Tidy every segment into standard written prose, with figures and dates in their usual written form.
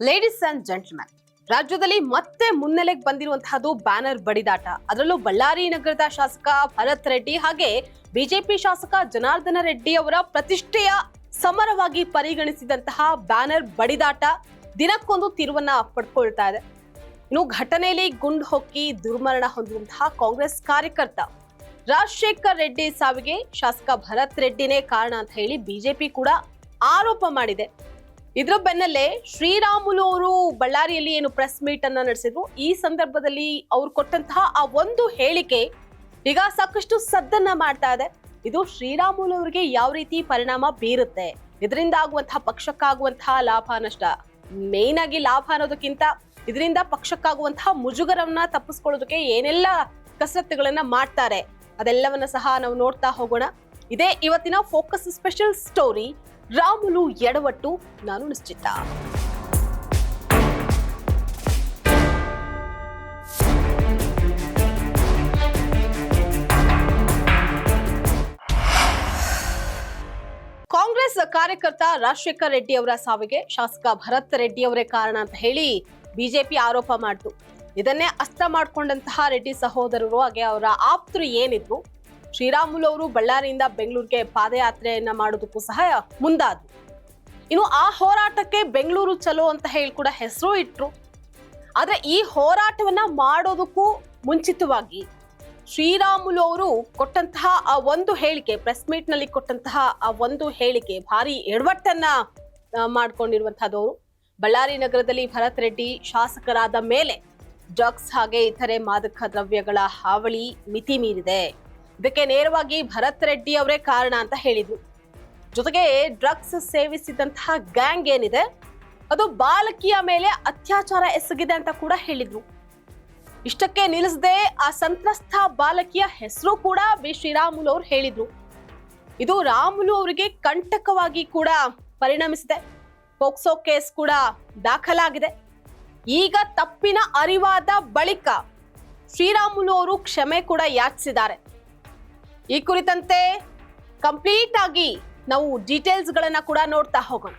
Ladies and gentleman, ರಾಜ್ಯದಲ್ಲಿ ಮತ್ತೆ ಮುನ್ನೆಲೆಗೆ ಬಂದಿರುವಂತಹದ್ದು ಬ್ಯಾನರ್ ಬಡಿದಾಟ. ಅದರಲ್ಲೂ ಬಳ್ಳಾರಿ ನಗರದ ಶಾಸಕ ಭರತ್ ರೆಡ್ಡಿ ಹಾಗೆ ಬಿಜೆಪಿ ಶಾಸಕ ಜನಾರ್ದನ ರೆಡ್ಡಿ ಅವರ ಪ್ರತಿಷ್ಠೆಯ ಸಮರವಾಗಿ ಪರಿಗಣಿಸಿದಂತಹ ಬ್ಯಾನರ್ ಬಡಿದಾಟ ದಿನಕ್ಕೊಂದು ತಿರುವನ್ನ ಪಡ್ಕೊಳ್ತಾ ಇದೆ. ಇನ್ನು ಘಟನೆಯಲ್ಲಿ ಗುಂಡು ಹೊಕ್ಕಿ ದುರ್ಮರಣ ಹೊಂದಿರುವಂತಹ ಕಾಂಗ್ರೆಸ್ ಕಾರ್ಯಕರ್ತ ರಾಜಶೇಖರ್ ರೆಡ್ಡಿ ಸಾವಿಗೆ ಶಾಸಕ ಭರತ್ ರೆಡ್ಡಿನೇ ಕಾರಣ ಅಂತ ಹೇಳಿ ಬಿಜೆಪಿ ಕೂಡ ಆರೋಪ ಮಾಡಿದೆ. ಇದರ ಬೆನ್ನಲ್ಲೇ ಶ್ರೀರಾಮುಲು ಅವರು ಬಳ್ಳಾರಿಯಲ್ಲಿ ಏನು ಪ್ರೆಸ್ ಮೀಟ್ ಅನ್ನ ನಡೆಸಿದ್ರು. ಈ ಸಂದರ್ಭದಲ್ಲಿ ಅವ್ರು ಕೊಟ್ಟಂತಹ ಆ ಒಂದು ಹೇಳಿಕೆ ಈಗ ಸಾಕಷ್ಟು ಸದ್ದನ್ನ ಮಾಡ್ತಾ ಇದೆ. ಇದು ಶ್ರೀರಾಮುಲು ಅವರಿಗೆ ಯಾವ ರೀತಿ ಪರಿಣಾಮ ಬೀರುತ್ತೆ, ಇದರಿಂದ ಆಗುವಂತಹ ಪಕ್ಷಕ್ಕಾಗುವಂತಹ ಲಾಭ ನಷ್ಟ, ಮೇನ್ ಆಗಿ ಲಾಭ ಅನ್ನೋದಕ್ಕಿಂತ ಇದರಿಂದ ಪಕ್ಷಕ್ಕಾಗುವಂತಹ ಮುಜುಗರವನ್ನ ತಪ್ಪಿಸ್ಕೊಳ್ಳೋದಕ್ಕೆ ಏನೆಲ್ಲ ಕಸರತ್ತುಗಳನ್ನ ಮಾಡ್ತಾರೆ ಅದೆಲ್ಲವನ್ನ ಸಹ ನಾವು ನೋಡ್ತಾ ಹೋಗೋಣ. ಇದೇ ಇವತ್ತಿನ ಫೋಕಸ್ ಸ್ಪೆಷಲ್ ಸ್ಟೋರಿ. ರಾಮುಲು ಎಡವಟ್ಟು, ನಾನು ನಿಶ್ಚಿತ. ಕಾಂಗ್ರೆಸ್ ಕಾರ್ಯಕರ್ತ ರಾಜಶೇಖರ್ ರೆಡ್ಡಿ ಅವರ ಸಾವಿಗೆ ಶಾಸಕ ಭರತ್ ರೆಡ್ಡಿ ಅವರೇ ಕಾರಣ ಅಂತ ಹೇಳಿ ಬಿಜೆಪಿ ಆರೋಪ ಮಾಡಿತು. ಇದನ್ನೇ ಅಸ್ತ್ರ ಮಾಡಿಕೊಂಡಂತಹ ರೆಡ್ಡಿ ಸಹೋದರರು ಹಾಗೆ ಅವರ ಆಪ್ತರು ಏನಿದ್ರು, ಶ್ರೀರಾಮುಲು ಅವರು ಬಳ್ಳಾರಿಯಿಂದ ಬೆಂಗಳೂರಿಗೆ ಪಾದಯಾತ್ರೆಯನ್ನ ಮಾಡೋದಕ್ಕೂ ಸಹ ಮುಂದಾದ್ರು. ಇನ್ನು ಆ ಹೋರಾಟಕ್ಕೆ ಬೆಂಗಳೂರು ಚಲೋ ಅಂತ ಹೇಳಿ ಕೂಡ ಹೆಸರು ಇಟ್ರು. ಆದ್ರೆ ಈ ಹೋರಾಟವನ್ನ ಮಾಡೋದಕ್ಕೂ ಮುಂಚಿತವಾಗಿ ಶ್ರೀರಾಮುಲು ಅವರು ಕೊಟ್ಟಂತಹ ಆ ಒಂದು ಹೇಳಿಕೆ, ಪ್ರೆಸ್ ಮೀಟ್ ನಲ್ಲಿ ಕೊಟ್ಟಂತಹ ಆ ಒಂದು ಹೇಳಿಕೆ ಭಾರಿ ಎಡವಟ್ಟನ್ನ ಮಾಡ್ಕೊಂಡಿರುವಂತಹದವರು. ಬಳ್ಳಾರಿ ನಗರದಲ್ಲಿ ಭರತ್ ರೆಡ್ಡಿ ಶಾಸಕರಾದ ಮೇಲೆ ಡ್ರಗ್ಸ್ ಹಾಗೆ ಇತರೆ ಮಾದಕ ದ್ರವ್ಯಗಳ ಹಾವಳಿ ಮಿತಿ ಮೀರಿದೆ, ಇದಕ್ಕೆ ನೇರವಾಗಿ ಭರತ್ ರೆಡ್ಡಿ ಅವರೇ ಕಾರಣ ಅಂತ ಹೇಳಿದ್ರು. ಜೊತೆಗೆ ಡ್ರಗ್ಸ್ ಸೇವಿಸಿದಂತಹ ಗ್ಯಾಂಗ್ ಏನಿದೆ ಅದು ಬಾಲಕಿಯ ಮೇಲೆ ಅತ್ಯಾಚಾರ ಎಸಗಿದೆ ಅಂತ ಕೂಡ ಹೇಳಿದ್ರು. ಇಷ್ಟಕ್ಕೆ ನಿಲ್ಲಿಸದೆ ಆ ಸಂತ್ರಸ್ತ ಬಾಲಕಿಯ ಹೆಸರು ಕೂಡ ಬಿ ಶ್ರೀರಾಮುಲು ಅವರು ಹೇಳಿದ್ರು. ಇದು ರಾಮುಲು ಅವರಿಗೆ ಕಂಟಕವಾಗಿ ಕೂಡ ಪರಿಣಮಿಸಿದೆ. ಪೋಕ್ಸೋ ಕೇಸ್ ಕೂಡ ದಾಖಲಾಗಿದೆ. ಈಗ ತಪ್ಪಿನ ಅರಿವಾದ ಬಳಿಕ ಶ್ರೀರಾಮುಲು ಅವರು ಕ್ಷಮೆ ಕೂಡ ಯಾಚಿಸಿದ್ದಾರೆ. ಈ ಕುರಿತಂತೆ ಕಂಪ್ಲೀಟ್ ಆಗಿ ನಾವು ಡೀಟೇಲ್ಸ್ ಗಳನ್ನ ಕೂಡ ನೋಡ್ತಾ ಹೋಗೋಣ.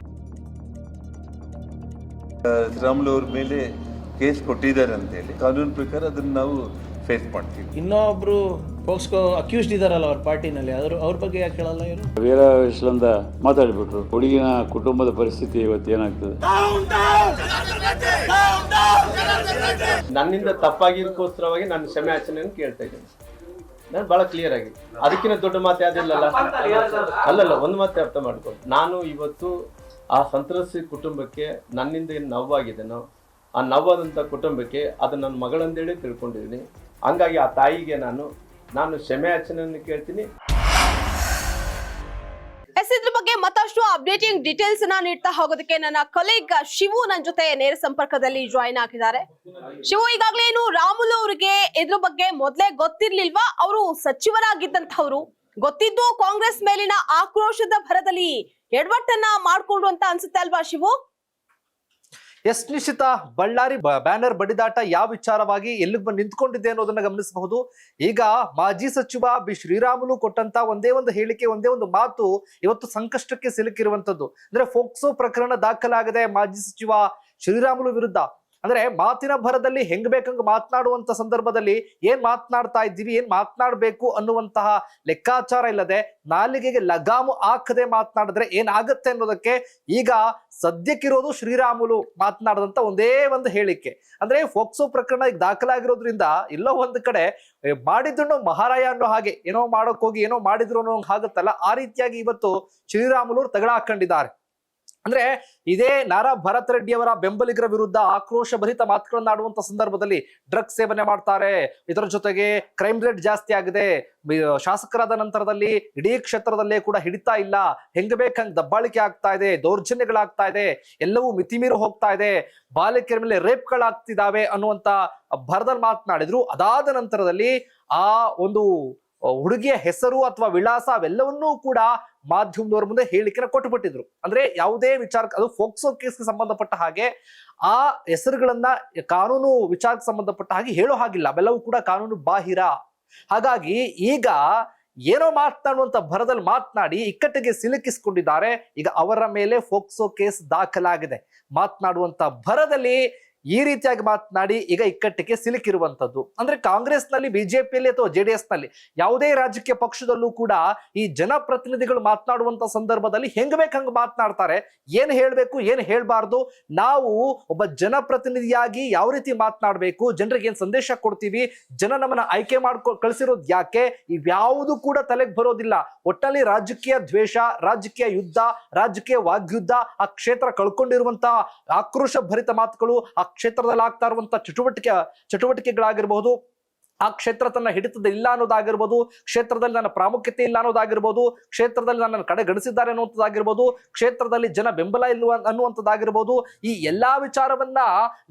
ಶ್ರೀರಾಮುಲು ಅವ್ರ ಮೇಲೆ ಕೇಸ್ ಕೊಟ್ಟಿದ್ದಾರೆ ಅಂತ ಹೇಳಿ ಕಾನೂನು ಪ್ರಕಾರ ಅದನ್ನ ನಾವು ಫೇಸ್ ಮಾಡ್ತೀವಿ. ಇನ್ನೊಬ್ರು ಪೋಕ್ಸ್ಕೋ ಅಕ್ಯೂಸ್ಡ್ ಇದಾರಲ್ಲ ಅವ್ರ ಪಾರ್ಟಿನಲ್ಲಿ, ಅವ್ರ ಬಗ್ಗೆ ಯಾಕೆ ಹೇಳಲ್ಲ ಇವರು? ವೀರ ವಿಶ್ಲಂದ ಮಾತಾಡ್ಬಿಟ್ರು. ಹುಡುಗಿನ ಕುಟುಂಬದ ಪರಿಸ್ಥಿತಿ ಇವತ್ತು ಏನಾಗ್ತದೆ? ನನ್ನಿಂದ ತಪ್ಪಾಗಿದ್ದಕ್ಕೋಸ್ಕರವಾಗಿ ನಾನು ಕ್ಷಮೆ ಯಾಚನೆಯನ್ನು ಕೇಳ್ತಾ ಇದ್ದೇನೆ. ನಾನು ಬಹಳ ಕ್ಲಿಯರ್ ಆಗಿ, ಅದಕ್ಕಿಂತ ದೊಡ್ಡ ಮಾತು ಯಾವ್ದಿಲ್ಲಲ್ಲ. ಅಲ್ಲಲ್ಲ, ಒಂದು ಮಾತು ಅರ್ಥ ಮಾಡ್ಕೊಂಡು, ನಾನು ಇವತ್ತು ಆ ಸಂತ್ರಸ್ತ ಕುಟುಂಬಕ್ಕೆ ನನ್ನಿಂದ ಏನು ನೋವಾಗಿದೆನೋ ಆ ನೋವಾದಂಥ ಕುಟುಂಬಕ್ಕೆ ಅದು ನನ್ನ ಮಗಳಂದೇಳಿ ತಿಳ್ಕೊಂಡಿದ್ದೀನಿ. ಹಂಗಾಗಿ ಆ ತಾಯಿಗೆ ನಾನು ಕ್ಷಮೆ ಯಾಚನೆಯನ್ನು ಕೇಳ್ತೀನಿ. ಇದ್ರ ಬಗ್ಗೆ ಮತ್ತಷ್ಟು ಅಪ್ಡೇಟಿಂಗ್ ಡೀಟೇಲ್ಸ್ ನೀಡ್ತಾ ಹೋಗೋದಕ್ಕೆ ನನ್ನ ಕೊಲೀಗ್ ಶಿವು ನನ್ನ ಜೊತೆ ನೇರ ಸಂಪರ್ಕದಲ್ಲಿ ಜಾಯಿನ್ ಆಗಿದ್ದಾರೆ. ಶಿವು, ಈಗಾಗಲೇ ಏನು ರಾಮುಲು ಅವರಿಗೆ ಇದ್ರ ಬಗ್ಗೆ ಮೊದಲೇ ಗೊತ್ತಿರ್ಲಿಲ್ವಾ? ಅವರು ಸಚಿವರಾಗಿದ್ದಂಥವ್ರು, ಗೊತ್ತಿದ್ದು ಕಾಂಗ್ರೆಸ್ ಮೇಲಿನ ಆಕ್ರೋಶದ ಭರದಲ್ಲಿ ಎಡವಟ್ಟನ್ನ ಮಾಡ್ಕೊಂಡ್ರು ಅಂತ ಅನ್ಸುತ್ತೆ ಅಲ್ವಾ ಶಿವು? ಎಸ್ ನಿಶ್ಚಿತ. ಬಳ್ಳಾರಿ ಬ್ಯಾನರ್ ಬಡಿದಾಟ ಯಾವ ವಿಚಾರವಾಗಿ ಎಲ್ಲಿಗೆ ಬಂದು ನಿಂತ್ಕೊಂಡಿದೆ ಅನ್ನೋದನ್ನ ಗಮನಿಸಬಹುದು. ಈಗ ಮಾಜಿ ಸಚಿವ ಬಿ ಶ್ರೀರಾಮುಲು ಕೊಟ್ಟಂತ ಒಂದೇ ಒಂದು ಹೇಳಿಕೆ, ಒಂದೇ ಒಂದು ಮಾತು ಇವತ್ತು ಸಂಕಷ್ಟಕ್ಕೆ ಸಿಲುಕಿರುವಂತದ್ದು. ಅಂದ್ರೆ ಫೋಕ್ಸೋ ಪ್ರಕರಣ ದಾಖಲಾಗಿದೆ ಮಾಜಿ ಸಚಿವ ಶ್ರೀರಾಮುಲು ವಿರುದ್ಧ. ಅಂದ್ರೆ ಮಾತಿನ ಭರದಲ್ಲಿ ಹೆಂಗ್ ಬೇಕಂಗ್ ಮಾತನಾಡುವಂತ ಸಂದರ್ಭದಲ್ಲಿ ಏನ್ ಮಾತನಾಡ್ತಾ ಇದ್ದೀವಿ, ಏನ್ ಮಾತನಾಡ್ಬೇಕು ಅನ್ನುವಂತಹ ಲೆಕ್ಕಾಚಾರ ಇಲ್ಲದೆ ನಾಲಿಗೆಗೆ ಲಗಾಮು ಹಾಕದೆ ಮಾತನಾಡಿದ್ರೆ ಏನಾಗತ್ತೆ ಅನ್ನೋದಕ್ಕೆ ಈಗ ಸದ್ಯಕ್ಕಿರೋದು ಶ್ರೀರಾಮುಲು ಮಾತನಾಡದಂತ ಒಂದೇ ಒಂದು ಹೇಳಿಕೆ. ಅಂದ್ರೆ ಫೋಕ್ಸೋ ಪ್ರಕರಣ ಈಗ ದಾಖಲಾಗಿರೋದ್ರಿಂದ ಎಲ್ಲೋ ಒಂದು ಕಡೆ ಮಾಡಿದ್ರು ಮಹಾರಾಯ ಅನ್ನೋ ಹಾಗೆ, ಏನೋ ಮಾಡೋಕ್ ಹೋಗಿ ಏನೋ ಮಾಡಿದ್ರು ಅನ್ನೋ ಆಗುತ್ತಲ್ಲ, ಆ ರೀತಿಯಾಗಿ ಇವತ್ತು ಶ್ರೀರಾಮುಲು ತಗಳ ಹಾಕೊಂಡಿದ್ದಾರೆ. ಅಂದ್ರೆ ಇದೇ ನಾರಾ ಭರತ್ ರೆಡ್ಡಿ ಅವರ ಬೆಂಬಲಿಗರ ವಿರುದ್ಧ ಆಕ್ರೋಶ ಭರಿತ ಮಾತುಗಳನ್ನಾಡುವಂತ ಸಂದರ್ಭದಲ್ಲಿ ಡ್ರಗ್ಸ್ ಸೇವನೆ ಮಾಡ್ತಾರೆ, ಇದರ ಜೊತೆಗೆ ಕ್ರೈಮ್ ರೇಟ್ ಜಾಸ್ತಿ ಆಗಿದೆ, ಶಾಸಕರಾದ ನಂತರದಲ್ಲಿ ಇಡೀ ಕ್ಷೇತ್ರದಲ್ಲೇ ಕೂಡ ಹಿಡಿತಾ ಇಲ್ಲ, ಹೆಂಗ್ ಬೇಕಂಗ್ ದಬ್ಬಾಳಿಕೆ ಆಗ್ತಾ ಇದೆ, ದೌರ್ಜನ್ಯಗಳಾಗ್ತಾ ಇದೆ, ಎಲ್ಲವೂ ಮಿತಿಮೀರಿ ಹೋಗ್ತಾ ಇದೆ, ಬಾಲಕಿಯರ ಮೇಲೆ ರೇಪ್ಗಳಾಗ್ತಿದಾವೆ ಅನ್ನುವಂತ ಭರದಲ್ಲಿ ಮಾತನಾಡಿದ್ರು. ಅದಾದ ನಂತರದಲ್ಲಿ ಆ ಒಂದು ಹುಡುಗಿಯ ಹೆಸರು ಅಥವಾ ವಿಳಾಸ ಅವೆಲ್ಲವನ್ನೂ ಕೂಡ ಮಾಧ್ಯಮದವರ ಮುಂದೆ ಹೇಳಿಕೆನ ಕೊಟ್ಟುಬಿಟ್ಟಿದ್ರು. ಅಂದ್ರೆ ಯಾವುದೇ ವಿಚಾರಕ್ಕೆ, ಅದು ಫೋಕ್ಸೋ ಕೇಸ್ಗೆ ಸಂಬಂಧಪಟ್ಟ ಹಾಗೆ ಆ ಹೆಸರುಗಳನ್ನ ಕಾನೂನು ವಿಚಾರಕ್ಕೆ ಸಂಬಂಧಪಟ್ಟ ಹಾಗೆ ಹೇಳೋ ಹಾಗಿಲ್ಲ, ಅವೆಲ್ಲವೂ ಕೂಡ ಕಾನೂನು ಬಾಹಿರ. ಹಾಗಾಗಿ ಈಗ ಏನೋ ಮಾತನಾಡುವಂತ ಭರದಲ್ಲಿ ಮಾತನಾಡಿ ಇಕ್ಕಟ್ಟಿಗೆ ಸಿಲುಕಿಸಿಕೊಂಡಿದ್ದಾರೆ. ಈಗ ಅವರ ಮೇಲೆ ಫೋಕ್ಸೋ ಕೇಸ್ ದಾಖಲಾಗಿದೆ. ಮಾತನಾಡುವಂತ ಭರದಲ್ಲಿ ಈ ರೀತಿಯಾಗಿ ಮಾತನಾಡಿ ಈಗ ಇಕ್ಕಟ್ಟಿಗೆ ಸಿಲುಕಿರುವಂತದ್ದು. ಅಂದ್ರೆ ಕಾಂಗ್ರೆಸ್ನಲ್ಲಿ, ಬಿಜೆಪಿಯಲ್ಲಿ ಅಥವಾ JDS ನಲ್ಲಿ ಯಾವುದೇ ರಾಜಕೀಯ ಪಕ್ಷದಲ್ಲೂ ಕೂಡ ಈ ಜನಪ್ರತಿನಿಧಿಗಳು ಮಾತನಾಡುವಂತ ಸಂದರ್ಭದಲ್ಲಿ ಹೆಂಗ್ ಬೇಕು ಹಂಗ ಮಾತನಾಡ್ತಾರೆ. ಏನ್ ಹೇಳ್ಬೇಕು, ಏನ್ ಹೇಳ್ಬಾರ್ದು, ನಾವು ಒಬ್ಬ ಜನಪ್ರತಿನಿಧಿಯಾಗಿ ಯಾವ ರೀತಿ ಮಾತನಾಡ್ಬೇಕು, ಜನರಿಗೆ ಏನ್ ಸಂದೇಶ ಕೊಡ್ತೀವಿ, ಜನ ನಮ್ಮನ್ನ ಆಯ್ಕೆ ಕಳಿಸಿರೋದು ಯಾಕೆ, ಇವ್ಯಾವುದು ಕೂಡ ತಲೆಗೆ ಬರೋದಿಲ್ಲ. ಒಟ್ಟಲ್ಲಿ ರಾಜಕೀಯ ದ್ವೇಷ, ರಾಜಕೀಯ ಯುದ್ಧ, ರಾಜಕೀಯ ವಾಗ್ಯುದ್ಧ, ಆ ಕ್ಷೇತ್ರ ಕಳ್ಕೊಂಡಿರುವಂತ ಆಕ್ರೋಶ ಭರಿತ ಮಾತುಗಳು, ಆ ಕ್ಷೇತ್ರದಲ್ಲಿ ಆಗ್ತಾ ಇರುವಂತ ಚಟುವಟಿಕೆಗಳಾಗಿರ್ಬಹುದು, ಆ ಕ್ಷೇತ್ರ ತನ್ನ ಹಿಡಿತದ ಇಲ್ಲ ಅನ್ನೋದಾಗಿರ್ಬೋದು, ಕ್ಷೇತ್ರದಲ್ಲಿ ನನ್ನ ಪ್ರಾಮುಖ್ಯತೆ ಇಲ್ಲ ಅನ್ನೋದಾಗಿರ್ಬೋದು, ಕ್ಷೇತ್ರದಲ್ಲಿ ನನ್ನ ಕಡೆ ಗಣಿಸಿದ್ದಾರೆ ಅನ್ನುವಂಥದ್ದಾಗಿರ್ಬೋದು, ಕ್ಷೇತ್ರದಲ್ಲಿ ಜನ ಬೆಂಬಲ ಇಲ್ಲ ಅನ್ನುವಂಥದ್ದಾಗಿರ್ಬೋದು, ಈ ಎಲ್ಲಾ ವಿಚಾರವನ್ನ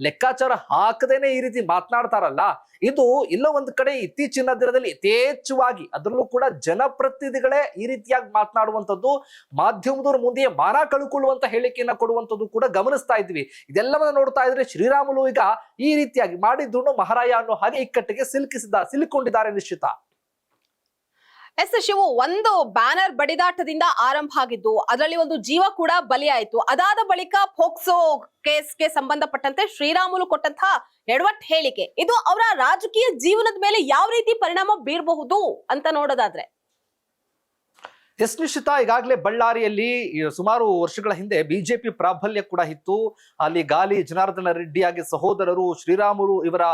ಲೆಕ್ಕಾಚಾರ ಹಾಕದೇನೆ ಈ ರೀತಿ ಮಾತನಾಡ್ತಾರಲ್ಲ, ಇದು ಎಲ್ಲೋ ಒಂದು ಕಡೆ ಇತ್ತೀಚಿನ ದಿನದಲ್ಲಿ ಯಥೇಚ್ಛವಾಗಿ, ಅದರಲ್ಲೂ ಕೂಡ ಜನಪ್ರತಿನಿಧಿಗಳೇ ಈ ರೀತಿಯಾಗಿ ಮಾತನಾಡುವಂಥದ್ದು, ಮಾಧ್ಯಮದವ್ರ ಮುಂದೆ ಮಾನ ಕಳ್ಕೊಳ್ಳುವಂತ ಹೇಳಿಕೆಯನ್ನ ಕೊಡುವಂಥದ್ದು ಕೂಡ ಗಮನಿಸ್ತಾ ಇದ್ವಿ. ಇದೆಲ್ಲವನ್ನ ನೋಡ್ತಾ ಇದ್ರೆ ಶ್ರೀರಾಮುಲು ಈಗ ಈ ರೀತಿಯಾಗಿ ಮಾಡಿದ್ದು ಮಹಾರಾಯ ಅನ್ನೋ ಹಾಗೆ ಇಕ್ಕಟ್ಟಿಗೆ ಸಿಲುಕೊಂಡಿದ್ದಾರೆ ನಿಶ್ಚಿತ. ಎಸ್ ಶಿವು, ಒಂದು ಬ್ಯಾನರ್ ಬಡಿದಾಟದಿಂದ ಆರಂಭ ಆಗಿದ್ದು, ಅದರಲ್ಲಿ ಒಂದು ಜೀವ ಕೂಡ ಬಲಿಯಾಯಿತು. ಅದಾದ ಬಳಿಕ ಫೋಕ್ಸೋ ಕೇಸ್ಗೆ ಸಂಬಂಧಪಟ್ಟಂತೆ ಶ್ರೀರಾಮುಲು ಕೊಟ್ಟಂತಹ ಎಡವಟ್ ಹೇಳಿಕೆ, ಇದು ಅವರ ರಾಜಕೀಯ ಜೀವನದ ಮೇಲೆ ಯಾವ ರೀತಿ ಪರಿಣಾಮ ಬೀರಬಹುದು ಅಂತ ನೋಡೋದಾದ್ರೆ? ಎಸ್ ನಿಶ್ಚಿತ, ಈಗಾಗಲೇ ಬಳ್ಳಾರಿಯಲ್ಲಿ ಸುಮಾರು ವರ್ಷಗಳ ಹಿಂದೆ ಬಿಜೆಪಿ ಪ್ರಾಬಲ್ಯ ಕೂಡ ಇತ್ತು. ಅಲ್ಲಿ ಗಾಲಿ ಜನಾರ್ದನ ರೆಡ್ಡಿ ಆಗಿ ಸಹೋದರರು, ಶ್ರೀರಾಮುಲು ಇವರ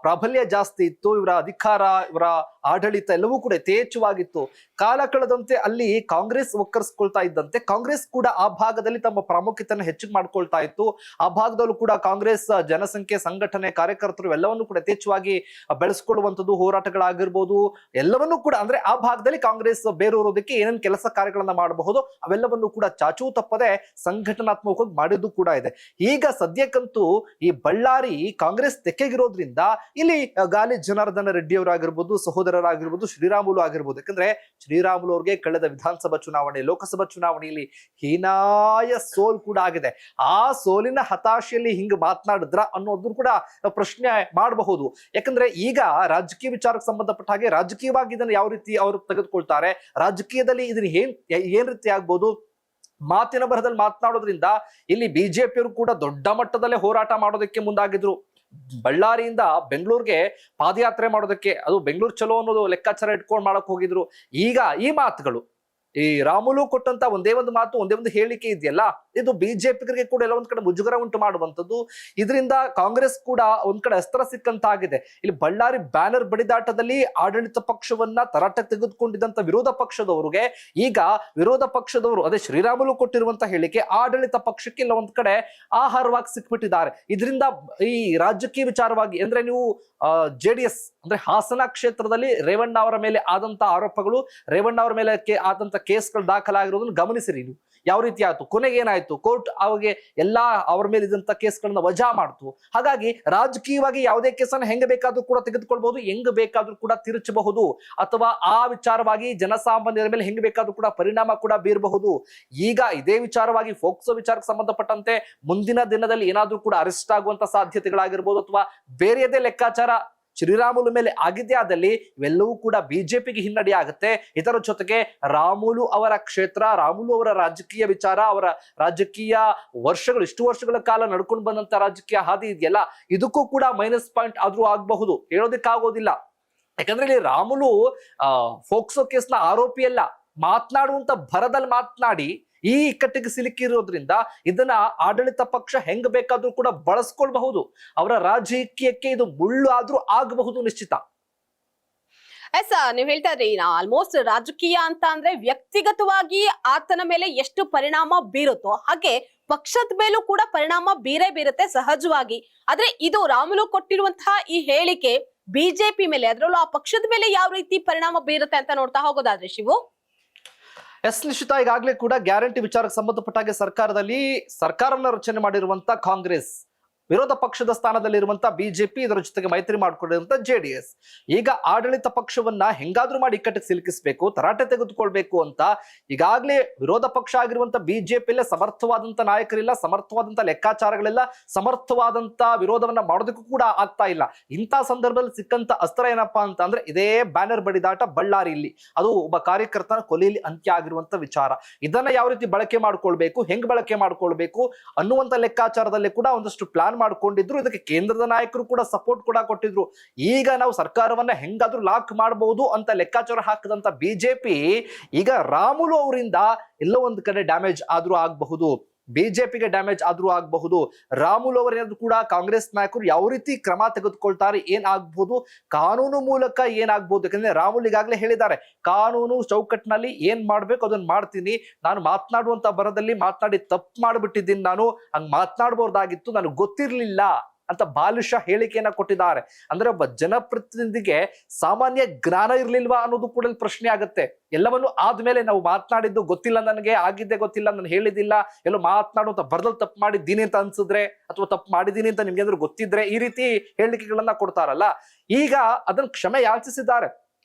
ಪ್ರಾಬಲ್ಯ ಜಾಸ್ತಿ ಇತ್ತು. ಇವರ ಅಧಿಕಾರ, ಇವರ ಆಡಳಿತ ಎಲ್ಲವೂ ಕೂಡ ಯಥೇಚ್ಛವಾಗಿತ್ತು. ಕಾಲ ಕಳೆದಂತೆ ಅಲ್ಲಿ ಕಾಂಗ್ರೆಸ್ ಒಕ್ಕರ್ಸ್ಕೊಳ್ತಾ ಇದ್ದಂತೆ ಕಾಂಗ್ರೆಸ್ ಕೂಡ ಆ ಭಾಗದಲ್ಲಿ ತಮ್ಮ ಪ್ರಾಮುಖ್ಯತೆಯನ್ನು ಹೆಚ್ಚಿಗೆ ಮಾಡ್ಕೊಳ್ತಾ ಇತ್ತು. ಆ ಭಾಗದಲ್ಲೂ ಕೂಡ ಕಾಂಗ್ರೆಸ್ ಜನಸಂಖ್ಯೆ, ಸಂಘಟನೆ, ಕಾರ್ಯಕರ್ತರು ಎಲ್ಲವನ್ನೂ ಕೂಡ ಯಥೇಚ್ಛವಾಗಿ ಬೆಳೆಸ್ಕೊಳ್ಳುವಂಥದ್ದು, ಹೋರಾಟಗಳಾಗಿರ್ಬೋದು, ಎಲ್ಲವನ್ನೂ ಕೂಡ ಅಂದ್ರೆ ಆ ಭಾಗದಲ್ಲಿ ಕಾಂಗ್ರೆಸ್ ಬೇರೂರೋದಕ್ಕೆ ಏನೇನು ಕೆಲಸ ಕಾರ್ಯಗಳನ್ನ ಮಾಡಬಹುದು ಅವೆಲ್ಲವನ್ನೂ ಕೂಡ ಚಾಚೂ ತಪ್ಪದೆ ಸಂಘಟನಾತ್ಮಕವಾಗಿ ಮಾಡಿದ್ದು ಕೂಡ ಇದೆ. ಈಗ ಸದ್ಯಕ್ಕಂತೂ ಈ ಬಳ್ಳಾರಿ ಕಾಂಗ್ರೆಸ್ ತೆಕ್ಕೆಗಿರೋದ್ರಿಂದ ಇಲ್ಲಿ ಗಾಲಿ ಜನಾರ್ದನ ರೆಡ್ಡಿ ಅವರಾಗಿರ್ಬೋದು, ಸಹೋದರರಾಗಿರ್ಬೋದು, ಶ್ರೀರಾಮುಲು ಆಗಿರ್ಬೋದು. ಯಾಕಂದ್ರೆ ಶ್ರೀರಾಮುಲು ಅವ್ರಿಗೆ ಕಳೆದ ವಿಧಾನಸಭಾ ಚುನಾವಣೆ, ಲೋಕಸಭಾ ಚುನಾವಣೆಯಲ್ಲಿ ಹೀನಾಯ ಸೋಲ್ ಕೂಡ ಆಗಿದೆ. ಆ ಸೋಲಿನ ಹತಾಶೆಯಲ್ಲಿ ಹಿಂಗ್ ಮಾತನಾಡಿದ್ರ ಅನ್ನೋದು ಕೂಡ ಪ್ರಶ್ನೆ ಮಾಡಬಹುದು. ಯಾಕಂದ್ರೆ ಈಗ ರಾಜಕೀಯ ವಿಚಾರಕ್ಕೆ ಸಂಬಂಧಪಟ್ಟ ಹಾಗೆ ರಾಜಕೀಯವಾಗಿ ಇದನ್ನು ಯಾವ ರೀತಿ ಅವರು ತೆಗೆದುಕೊಳ್ತಾರೆ, ರಾಜಕೀಯದಲ್ಲಿ ಇದನ್ನ ಏನ್ ರೀತಿ ಆಗ್ಬೋದು, ಮಾತಿನ ಬರದಲ್ಲಿ ಮಾತನಾಡೋದ್ರಿಂದ ಇಲ್ಲಿ ಬಿಜೆಪಿಯವರು ಕೂಡ ದೊಡ್ಡ ಮಟ್ಟದಲ್ಲೇ ಹೋರಾಟ ಮಾಡೋದಕ್ಕೆ ಮುಂದಾಗಿದ್ರು. ಬಳ್ಳಾರಿಯಿಂದ ಬೆಂಗಳೂರಿಗೆ ಪಾದಯಾತ್ರೆ ಮಾಡೋದಕ್ಕೆ, ಅದು ಬೆಂಗಳೂರು ಚಲೋ ಅನ್ನೋದು ಲೆಕ್ಕಾಚಾರ ಇಟ್ಕೊಂಡು ಮಾಡಕ್ ಹೋಗಿದ್ರು. ಈಗ ಈ ಮಾತುಗಳು, ಈ ರಾಮುಲು ಕೊಟ್ಟಂತ ಒಂದೇ ಒಂದು ಮಾತು, ಒಂದೇ ಒಂದು ಹೇಳಿಕೆ ಇದೆಯಲ್ಲ, ಇದು ಬಿಜೆಪಿಗರಿಗೆ ಕೂಡ ಎಲ್ಲ ಒಂದ್ ಕಡೆ ಮುಜುಗರ ಉಂಟು ಮಾಡುವಂಥದ್ದು. ಇದರಿಂದ ಕಾಂಗ್ರೆಸ್ ಕೂಡ ಒಂದ್ ಕಡೆ ಅಸ್ತ್ರ ಸಿಕ್ಕಂತಾಗಿದೆ. ಇಲ್ಲಿ ಬಳ್ಳಾರಿ ಬ್ಯಾನರ್ ಬಡಿದಾಟದಲ್ಲಿ ಆಡಳಿತ ಪಕ್ಷವನ್ನ ತರಾಟೆ ತೆಗೆದುಕೊಂಡಿದ್ದಂತ ವಿರೋಧ ಪಕ್ಷದವರಿಗೆ ಈಗ ವಿರೋಧ ಪಕ್ಷದವರು, ಅದೇ ಶ್ರೀರಾಮುಲು ಕೊಟ್ಟಿರುವಂತ ಹೇಳಿಕೆ ಆಡಳಿತ ಪಕ್ಷಕ್ಕೆ ಇಲ್ಲ ಒಂದ್ ಕಡೆ ಆಹಾರವಾಗಿ ಸಿಕ್ಬಿಟ್ಟಿದ್ದಾರೆ. ಇದರಿಂದ ಈ ರಾಜಕೀಯ ವಿಚಾರವಾಗಿ ಅಂದ್ರೆ ನೀವು JDS ಅಂದ್ರೆ ಹಾಸನ ಕ್ಷೇತ್ರದಲ್ಲಿ ರೇವಣ್ಣ ಅವರ ಮೇಲೆ ಆದಂತ ಆರೋಪಗಳು, ರೇವಣ್ಣ ಅವರ ಮೇಲೆ ಆದಂತ ಕೇಸ್ಗಳು ದಾಖಲಾಗಿರೋದನ್ನು ಗಮನಿಸಿರಿ. ನೀವು ಯಾವ ರೀತಿ ಆಯ್ತು, ಕೊನೆಗೆ ಏನಾಯ್ತು, ಕೋರ್ಟ್ ಅವ್ರಿಗೆ ಎಲ್ಲಾ ಅವ್ರ ಮೇಲೆ ಇದ್ದಂತ ಕೇಸ್ಗಳನ್ನ ವಜಾ ಮಾಡ್ತು. ಹಾಗಾಗಿ ರಾಜಕೀಯವಾಗಿ ಯಾವುದೇ ಕೇಸನ್ನು ಹೆಂಗ ಬೇಕಾದ್ರೂ ಕೂಡ ತೆಗೆದುಕೊಳ್ಬಹುದು, ಹೆಂಗ್ ಬೇಕಾದ್ರೂ ಕೂಡ ತಿರುಚಬಹುದು, ಅಥವಾ ಆ ವಿಚಾರವಾಗಿ ಜನಸಾಮಾನ್ಯರ ಮೇಲೆ ಹೆಂಗ್ ಬೇಕಾದ್ರೂ ಕೂಡ ಪರಿಣಾಮ ಕೂಡ ಬೀರಬಹುದು. ಈಗ ಇದೇ ವಿಚಾರವಾಗಿ ಫೋಕ್ಸೋ ವಿಚಾರಕ್ಕೆ ಸಂಬಂಧಪಟ್ಟಂತೆ ಮುಂದಿನ ದಿನದಲ್ಲಿ ಏನಾದ್ರೂ ಕೂಡ ಅರೆಸ್ಟ್ ಆಗುವಂತ ಸಾಧ್ಯತೆಗಳಾಗಿರ್ಬೋದು, ಅಥವಾ ಬೇರೆಯದೇ ಲೆಕ್ಕಾಚಾರ ಶ್ರೀರಾಮುಲು ಮೇಲೆ ಆಗಿದ್ದೇ ಆದಲ್ಲಿ ಇವೆಲ್ಲವೂ ಕೂಡ ಬಿಜೆಪಿಗೆ ಹಿನ್ನಡೆ ಆಗುತ್ತೆ. ಇದರ ಜೊತೆಗೆ ರಾಮುಲು ಅವರ ಕ್ಷೇತ್ರ, ರಾಮುಲು ಅವರ ರಾಜಕೀಯ ವಿಚಾರ, ಅವರ ರಾಜಕೀಯ ವರ್ಷಗಳು, ಇಷ್ಟು ವರ್ಷಗಳ ಕಾಲ ನಡ್ಕೊಂಡು ಬಂದಂತ ರಾಜಕೀಯ ಹಾದಿ ಇದೆಯಲ್ಲ, ಇದಕ್ಕೂ ಕೂಡ ಮೈನಸ್ ಪಾಯಿಂಟ್ ಆದ್ರೂ ಆಗಬಹುದು, ಹೇಳೋದಕ್ಕಾಗೋದಿಲ್ಲ. ಯಾಕಂದ್ರೆ ಇಲ್ಲಿ ರಾಮುಲು ಫೋಕ್ಸೋ ಕೇಸ್ನ ಆರೋಪಿಯಲ್ಲ, ಮಾತನಾಡುವಂತ ಭರದಲ್ಲಿ ಮಾತನಾಡಿ ಈ ಇಕ್ಕಟ್ಟಿಗೆ ಸಿಲುಕಿರೋದ್ರಿಂದ ಇದನ್ನ ಆಡಳಿತ ಪಕ್ಷ ಹೆಂಗ್ ಬೇಕಾದ್ರೂ ಕೂಡ ಬಳಸ್ಕೊಳ್ಬಹುದು. ಅವರ ರಾಜಕೀಯಕ್ಕೆ ಇದು ಮುಳ್ಳು ಆದ್ರೂ ಆಗಬಹುದು ನಿಶ್ಚಿತ. ಎಸ್, ನೀವ್ ಹೇಳ್ತಾ ಇದ್ರಿ ಆಲ್ಮೋಸ್ಟ್ ರಾಜಕೀಯ ಅಂತ ಅಂದ್ರೆ ವ್ಯಕ್ತಿಗತವಾಗಿ ಆತನ ಮೇಲೆ ಎಷ್ಟು ಪರಿಣಾಮ ಬೀರುತ್ತೋ ಹಾಗೆ ಪಕ್ಷದ ಮೇಲೂ ಕೂಡ ಪರಿಣಾಮ ಬೀರುತ್ತೆ ಸಹಜವಾಗಿ. ಆದ್ರೆ ಇದು ರಾಮುಲು ಕೊಟ್ಟಿರುವಂತಹ ಈ ಹೇಳಿಕೆ ಬಿಜೆಪಿ ಮೇಲೆ, ಅದರಲ್ಲೂ ಆ ಪಕ್ಷದ ಮೇಲೆ ಯಾವ ರೀತಿ ಪರಿಣಾಮ ಬೀರುತ್ತೆ ಅಂತ ನೋಡ್ತಾ ಹೋಗೋದಾದ್ರೆ ಶಿವು? ಎಸ್ ನಿಶ್ಚಿತ, ಈಗಾಗಲೇ ಕೂಡ ಗ್ಯಾರಂಟಿ ವಿಚಾರಕ್ಕೆ ಸಂಬಂಧಪಟ್ಟ ಹಾಗೆ ಸರ್ಕಾರದಲ್ಲಿ ಸರ್ಕಾರವನ್ನ ರಚನೆ ಮಾಡಿರುವಂತ ಕಾಂಗ್ರೆಸ್ ವಿರೋಧ ಪಕ್ಷದ ಸ್ಥಾನದಲ್ಲಿರುವಂತ ಬಿಜೆಪಿ, ಇದರ ಜೊತೆಗೆ ಮೈತ್ರಿ ಮಾಡಿಕೊಂಡಿರುವಂತ JDS. ಈಗ ಆಡಳಿತ ಪಕ್ಷವನ್ನ ಹೆಂಗಾದ್ರೂ ಮಾಡಿ ಇಕ್ಕಟ್ಟಿಗೆ ಸಿಲುಕಿಸಬೇಕು, ತರಾಟೆ ತೆಗೆದುಕೊಳ್ಬೇಕು ಅಂತ ಈಗಾಗಲೇ ವಿರೋಧ ಪಕ್ಷ ಆಗಿರುವಂತ ಬಿಜೆಪಿಯಲ್ಲೇ ಸಮರ್ಥವಾದಂತ ನಾಯಕರಿಲ್ಲ, ಸಮರ್ಥವಾದಂತ ಲೆಕ್ಕಾಚಾರಗಳಿಲ್ಲ, ಸಮರ್ಥವಾದಂತ ವಿರೋಧವನ್ನ ಮಾಡೋದಕ್ಕೂ ಕೂಡ ಆಗ್ತಾ ಇಲ್ಲ. ಇಂಥ ಸಂದರ್ಭದಲ್ಲಿ ಸಿಕ್ಕಂತ ಅಸ್ತ್ರ ಏನಪ್ಪಾ ಅಂತ ಅಂದ್ರೆ ಇದೇ ಬ್ಯಾನರ್ ಬಡಿದಾಟ ಬಳ್ಳಾರಿಯಲ್ಲಿ. ಅದು ಒಬ್ಬ ಕಾರ್ಯಕರ್ತನ ಕೊಲೆಯಲ್ಲಿ ಅಂತ್ಯ ಆಗಿರುವಂತ ವಿಚಾರ. ಇದನ್ನ ಯಾವ ರೀತಿ ಬಳಕೆ ಮಾಡ್ಕೊಳ್ಬೇಕು, ಹೆಂಗ್ ಬಳಕೆ ಮಾಡ್ಕೊಳ್ಬೇಕು ಅನ್ನುವಂತ ಲೆಕ್ಕಾಚಾರದಲ್ಲಿ ಕೂಡ ಒಂದಷ್ಟು ಪ್ಲಾನ್ ಮಾಡ್ಕೊಂಡಿದ್ರು. ಇದಕ್ಕೆ ಕೇಂದ್ರದ ನಾಯಕರು ಕೂಡ ಸಪೋರ್ಟ್ ಕೂಡ ಕೊಟ್ಟಿದ್ರು. ಈಗ ನಾವು ಸರ್ಕಾರವನ್ನ ಹೆಂಗಾದ್ರೂ ಲಾಕ್ ಮಾಡಬಹುದು ಅಂತ ಲೆಕ್ಕಾಚಾರ ಹಾಕದಂತ ಬಿಜೆಪಿ ಈಗ ರಾಮುಲು ಅವರಿಂದ ಎಲ್ಲೋ ಒಂದು ಕಡೆ ಡ್ಯಾಮೇಜ್ ಆದ್ರೂ ಆಗಬಹುದು, ಬಿಜೆಪಿಗೆ ಡ್ಯಾಮೇಜ್ ಆದ್ರೂ ಆಗಬಹುದು. ರಾಮುಲು ಅವರೇನಾದ್ರೂ ಕೂಡ ಕಾಂಗ್ರೆಸ್ ನಾಯಕರು ಯಾವ ರೀತಿ ಕ್ರಮ ತೆಗೆದುಕೊಳ್ತಾರೆ, ಏನಾಗಬಹುದು, ಕಾನೂನು ಮೂಲಕ ಏನಾಗಬಹುದು. ಯಾಕಂದ್ರೆ ರಾಮುಲು ಈಗಾಗಲೇ ಹೇಳಿದ್ದಾರೆ, ಕಾನೂನು ಚೌಕಟ್ಟಿನಲ್ಲಿ ಏನ್ ಮಾಡ್ಬೇಕು ಅದನ್ನ ಮಾಡ್ತೀನಿ, ನಾನು ಮಾತನಾಡುವಂತ ಬರದಲ್ಲಿ ಮಾತನಾಡಿ ತಪ್ಪು ಮಾಡ್ಬಿಟ್ಟಿದ್ದೀನಿ, ನಾನು ಹಂಗ್ ಮಾತನಾಡಬಹುದಾಗಿತ್ತು, ನನಗೆ ಗೊತ್ತಿರ್ಲಿಲ್ಲ ಅಂತ ಬಾಲಿಶ ಹೇಳಿಕೆಯನ್ನ ಕೊಟ್ಟಿದ್ದಾರೆ. ಅಂದ್ರೆ ಒಬ್ಬ ಜನಪ್ರತಿನಿಧಿಗೆ ಸಾಮಾನ್ಯ ಜ್ಞಾನ ಇರ್ಲಿಲ್ವಾ ಅನ್ನೋದು ಕೂಡ ಪ್ರಶ್ನೆ ಆಗುತ್ತೆ. ಎಲ್ಲವನ್ನು ಆದ್ಮೇಲೆ ನಾವು ಮಾತನಾಡಿದ್ದು ಗೊತ್ತಿಲ್ಲ, ನನಗೆ ಆಗಿದ್ದೆ ಗೊತ್ತಿಲ್ಲ, ನಾನು ಹೇಳಿದಿಲ್ಲ, ಎಲ್ಲೋ ಮಾತನಾಡುವಂತ ಬರದಲ್ಲಿ ತಪ್ಪು ಮಾಡಿದ್ದೀನಿ ಅಂತ ಅನ್ಸಿದ್ರೆ ಅಥವಾ ತಪ್ಪು ಮಾಡಿದ್ದೀನಿ ಅಂತ ನಿಮ್ಗೆ ಏನಾದ್ರು ಗೊತ್ತಿದ್ರೆ ಈ ರೀತಿ ಹೇಳಿಕೆಗಳನ್ನ ಕೊಡ್ತಾರಲ್ಲ, ಈಗ ಅದನ್ನ ಕ್ಷಮೆ ಯಾಚಿಸಿದ್ದಾರೆ.